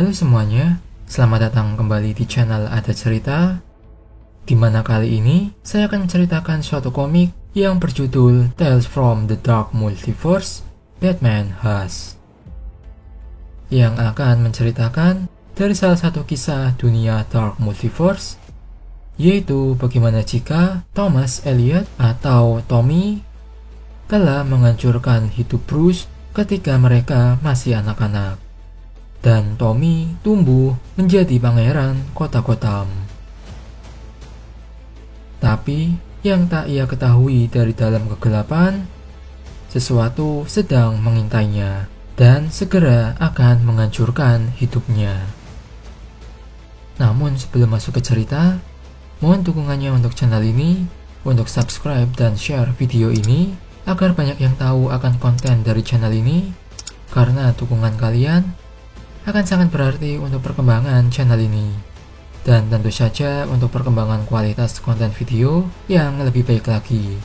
Halo semuanya, selamat datang kembali di channel Ada Cerita, di mana kali ini saya akan menceritakan suatu komik yang berjudul Tales from the Dark Multiverse, Batman Hush, yang akan menceritakan dari salah satu kisah dunia Dark Multiverse, yaitu bagaimana jika Thomas Elliot atau Tommy telah menghancurkan hidup Bruce ketika mereka masih anak-anak, dan Tommy tumbuh menjadi pangeran kota Gotham. Tapi yang tak ia ketahui dari dalam kegelapan, sesuatu sedang mengintainya dan segera akan menghancurkan hidupnya. Namun sebelum masuk ke cerita, mohon dukungannya untuk channel ini, untuk subscribe dan share video ini agar banyak yang tahu akan konten dari channel ini, karena dukungan kalian akan sangat berarti untuk perkembangan channel ini, dan tentu saja untuk perkembangan kualitas konten video yang lebih baik lagi.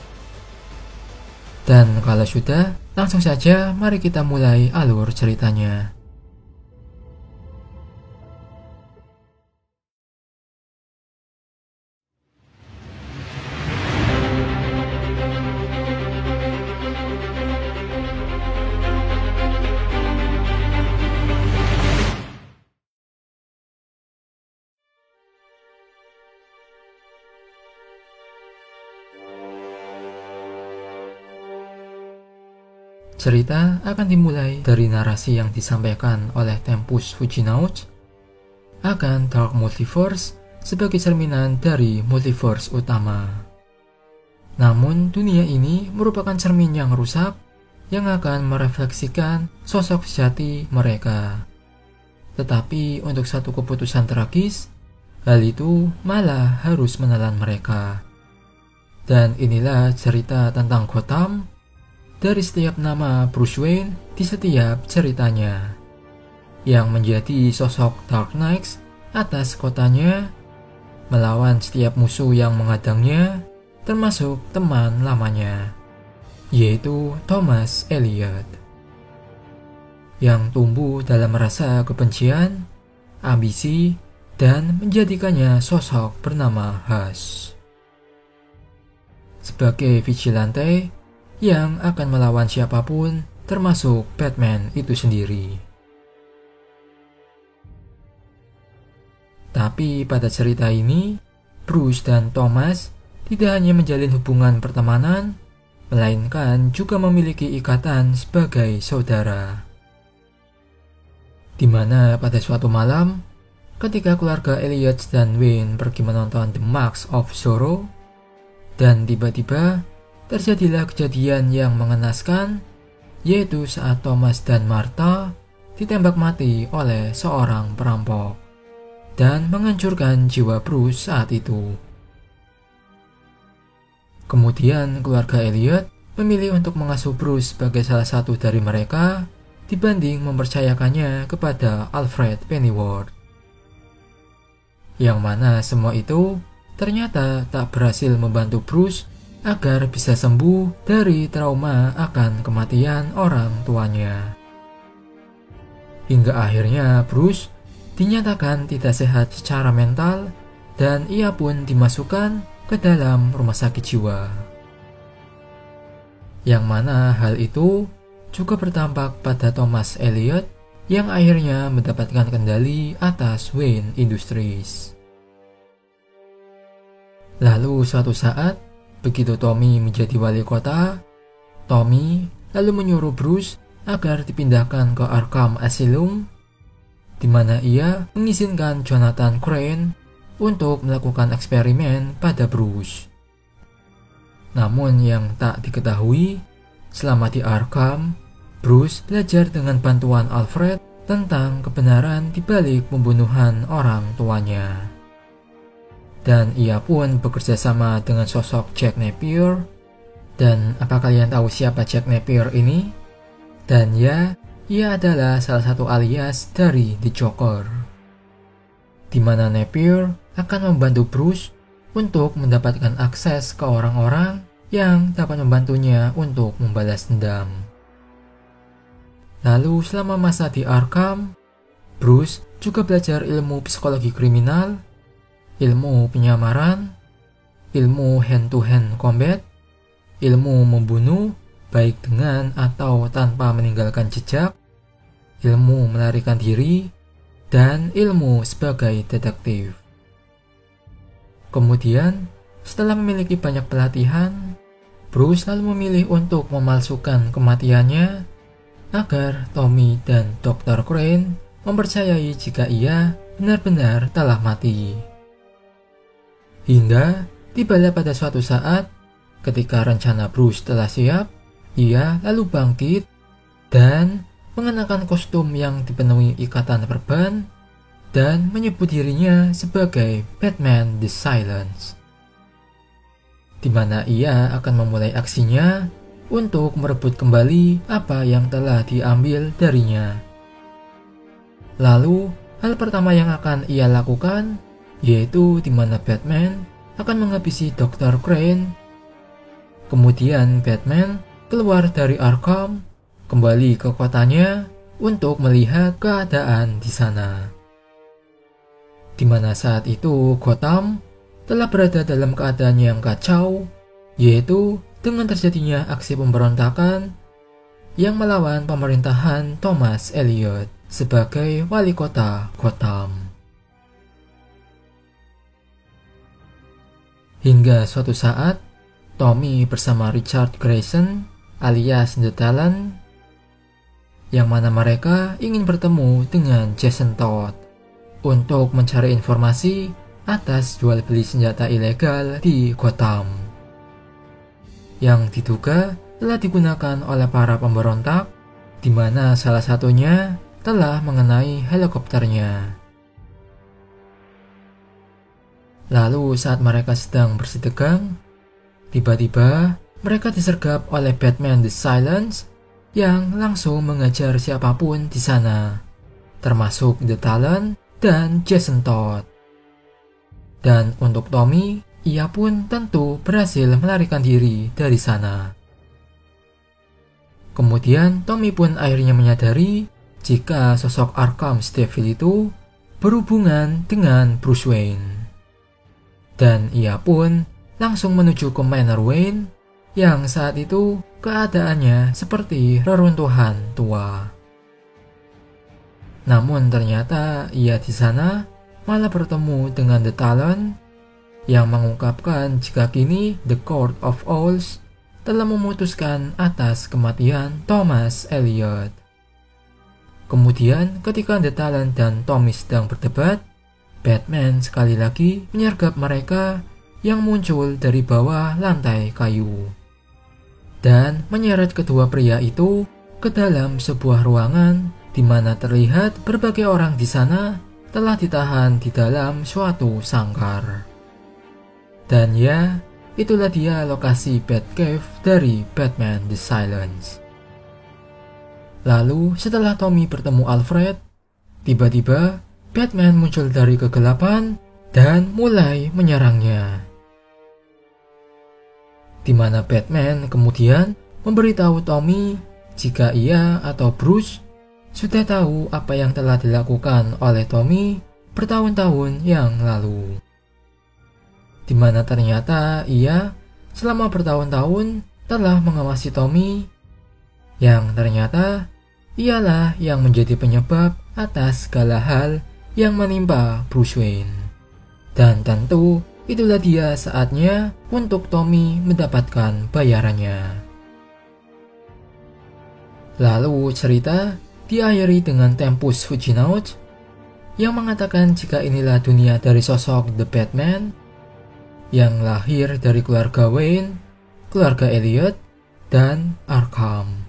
Dan kalau sudah, langsung saja mari kita mulai alur ceritanya. Cerita akan dimulai dari narasi yang disampaikan oleh Tempus Fuginaut akan Dark Multiverse sebagai cerminan dari multiverse utama. Namun dunia ini merupakan cermin yang rusak yang akan merefleksikan sosok sejati mereka. Tetapi untuk satu keputusan tragis, hal itu malah harus menelan mereka. Dan inilah cerita tentang Gotham, dari setiap nama Bruce Wayne di setiap ceritanya, yang menjadi sosok Dark Knight atas kotanya, melawan setiap musuh yang menghadangnya, termasuk teman lamanya, yaitu Thomas Elliot, yang tumbuh dalam rasa kebencian, ambisi, dan menjadikannya sosok bernama Hush. Sebagai vigilante yang akan melawan siapapun, termasuk Batman itu sendiri. Tapi pada cerita ini, Bruce dan Thomas tidak hanya menjalin hubungan pertemanan, melainkan juga memiliki ikatan sebagai saudara. Di mana pada suatu malam, ketika keluarga Elliot dan Wayne pergi menonton The Mask of Zorro, dan tiba-tiba terjadilah kejadian yang mengenaskan, yaitu saat Thomas dan Martha ditembak mati oleh seorang perampok dan menghancurkan jiwa Bruce saat itu. Kemudian keluarga Elliot memilih untuk mengasuh Bruce sebagai salah satu dari mereka dibanding mempercayakannya kepada Alfred Pennyworth, yang mana semua itu ternyata tak berhasil membantu Bruce agar bisa sembuh dari trauma akan kematian orang tuanya. Hingga akhirnya Bruce dinyatakan tidak sehat secara mental dan ia pun dimasukkan ke dalam rumah sakit jiwa. Yang mana hal itu juga bertampak pada Thomas Elliot yang akhirnya mendapatkan kendali atas Wayne Industries. Lalu suatu saat, begitu Tommy menjadi wali kota, Tommy lalu menyuruh Bruce agar dipindahkan ke Arkham Asylum, di mana ia mengizinkan Jonathan Crane untuk melakukan eksperimen pada Bruce. Namun yang tak diketahui, selama di Arkham, Bruce belajar dengan bantuan Alfred tentang kebenaran di balik pembunuhan orang tuanya. Dan ia pun bekerja sama dengan sosok Jack Napier. Dan apa kalian tahu siapa Jack Napier ini? Dan ya, ia adalah salah satu alias dari The Joker, di mana Napier akan membantu Bruce untuk mendapatkan akses ke orang-orang yang dapat membantunya untuk membalas dendam. Lalu selama masa di Arkham, Bruce juga belajar ilmu psikologi kriminal, ilmu penyamaran, ilmu hand-to-hand combat, ilmu membunuh baik dengan atau tanpa meninggalkan jejak, ilmu melarikan diri, dan ilmu sebagai detektif. Kemudian, setelah memiliki banyak pelatihan, Bruce lalu memilih untuk memalsukan kematiannya agar Tommy dan Dr. Crane mempercayai jika ia benar-benar telah mati. Hingga tibalah pada suatu saat, ketika rencana Bruce telah siap, ia lalu bangkit dan mengenakan kostum yang dipenuhi ikatan perban dan menyebut dirinya sebagai Batman the Silence, di mana ia akan memulai aksinya untuk merebut kembali apa yang telah diambil darinya. Lalu, hal pertama yang akan ia lakukan yaitu di mana Batman akan menghabisi Dr. Crane. Kemudian Batman keluar dari Arkham, kembali ke kotanya untuk melihat keadaan di sana. Di mana saat itu Gotham telah berada dalam keadaan yang kacau, yaitu dengan terjadinya aksi pemberontakan yang melawan pemerintahan Thomas Elliot sebagai wali kota Gotham. Hingga suatu saat, Tommy bersama Richard Grayson alias The Talon, yang mana mereka ingin bertemu dengan Jason Todd untuk mencari informasi atas jual beli senjata ilegal di Gotham, yang diduga telah digunakan oleh para pemberontak, di mana salah satunya telah mengenai helikopternya. Lalu saat mereka sedang bersih tegang, tiba-tiba mereka disergap oleh Batman the Silence yang langsung mengejar siapapun di sana, termasuk The Talon dan Jason Todd. Dan untuk Tommy, ia pun tentu berhasil melarikan diri dari sana. Kemudian Tommy pun akhirnya menyadari jika sosok Arkham Devil itu berhubungan dengan Bruce Wayne. Dan ia pun langsung menuju ke Manor Wayne yang saat itu keadaannya seperti reruntuhan tua. Namun ternyata ia di sana malah bertemu dengan The Talon yang mengungkapkan jika kini The Court of Owls telah memutuskan atas kematian Thomas Elliot. Kemudian ketika The Talon dan Tommy sedang berdebat, Batman sekali lagi menyergap mereka yang muncul dari bawah lantai kayu dan menyeret kedua pria itu ke dalam sebuah ruangan di mana terlihat berbagai orang di sana telah ditahan di dalam suatu sangkar. Dan ya, itulah dia lokasi Batcave dari Batman the Silence. Lalu setelah Tommy bertemu Alfred, tiba-tiba Batman muncul dari kegelapan dan mulai menyerangnya. Di mana Batman kemudian memberitahu Tommy jika ia atau Bruce sudah tahu apa yang telah dilakukan oleh Tommy bertahun-tahun yang lalu. Di mana ternyata ia selama bertahun-tahun telah mengawasi Tommy, yang ternyata ialah yang menjadi penyebab atas segala hal yang menimpa Bruce Wayne. Dan tentu itulah dia saatnya untuk Tommy mendapatkan bayarannya. Lalu cerita diakhiri dengan Tempus Fuginaut yang mengatakan jika inilah dunia dari sosok The Batman yang lahir dari keluarga Wayne, keluarga Elliot, dan Arkham.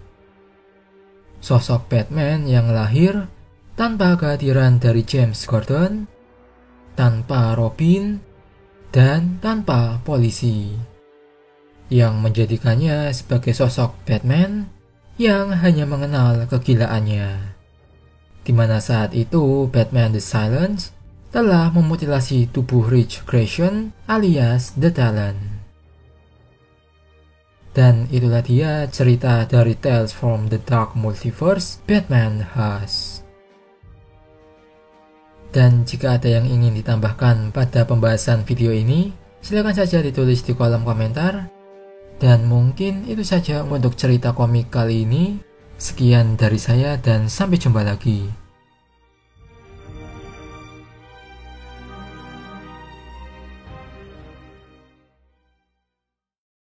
Sosok Batman yang lahir tanpa kehadiran dari James Gordon, tanpa Robin, dan tanpa polisi, yang menjadikannya sebagai sosok Batman yang hanya mengenal kegilaannya. Di mana saat itu Batman the Silence telah memutilasi tubuh Rich Grayson alias The Talon. Dan itulah dia cerita dari Tales from the Dark Multiverse Batman Hush. Dan jika ada yang ingin ditambahkan pada pembahasan video ini, silakan saja ditulis di kolom komentar. Dan mungkin itu saja untuk cerita komik kali ini. Sekian dari saya dan sampai jumpa lagi.